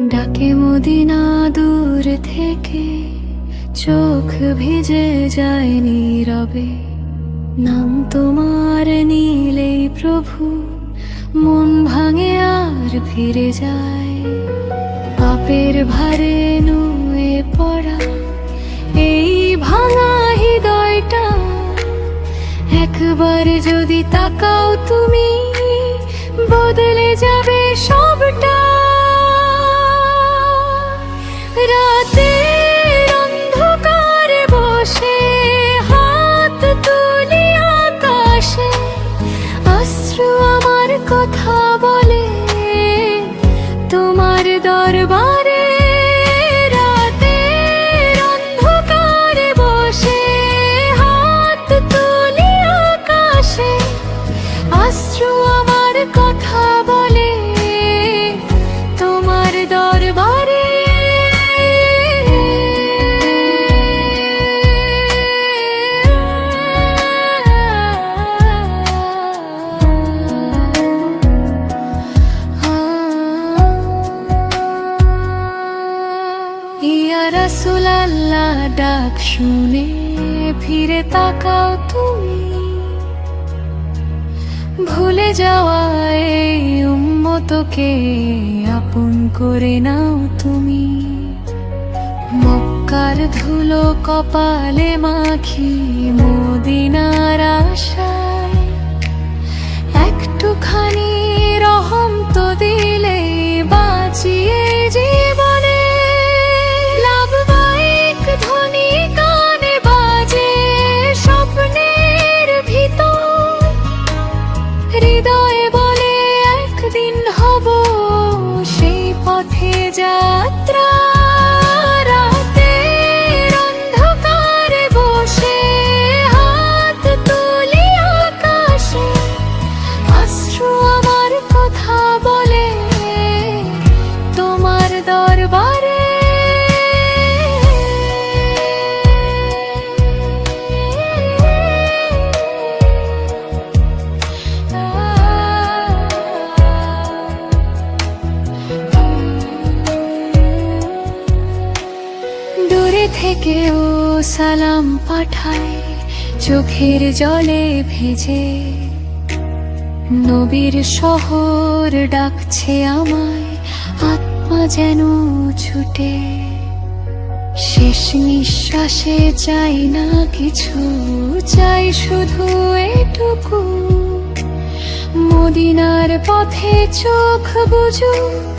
ডাকে মদিনা দূর থেকে, চোখ ভিজে যায় নীরবে। নাম তোমার নিলেই প্রভু, মন ভাঙে আর ফিরে যায়। পাপের ভারে নুয়ে পড়া এই ভাঙা হৃদয়টা, একবার যদি তাকাও তুমি, বদলে যাবে সবটা। রাতের অন্ধকারে বসে হাত তুলি আকাশে, অশ্রু আমার কথা বলে তোমার দরবারে। রাতের অন্ধকারে বসে হাত তুলি আকাশে, অশ্রু আমার কথা বলে তোমার দরবারে। ইয়া রাসূলুল্লাহ ডাক শুনে ফিরে তাকাও তুমি, ভুলে যাওয়া এই উম্মতকে আপন করে নাও তুমি। মক্কার ধুলো কপালে মাখি মদিনার আশায়, একটুখানি রহম তো দিলে বাঁচিয়ে জীবনে। লাভবাহিক ধ্বনি কানে বাজে স্বপ্নের ভিতর, হৃদয়ে বলে একদিন হব সেই পথে যাত্রা। রাতের অন্ধকারে বসে হাত তুলি আকাশে, অশ্রু আমার কথা বলে তোমার দরবারে। দূরে থেকেও সালাম পাঠায় চোখের জলে ভেজে, নবীর শহর ডাকছে আমায়, আত্মা যেন ছুটে। শেষ নিঃশ্বাসে চাই না কিছু, চাই শুধু এটুকু, মদিনার পথে চোখ বুঝুক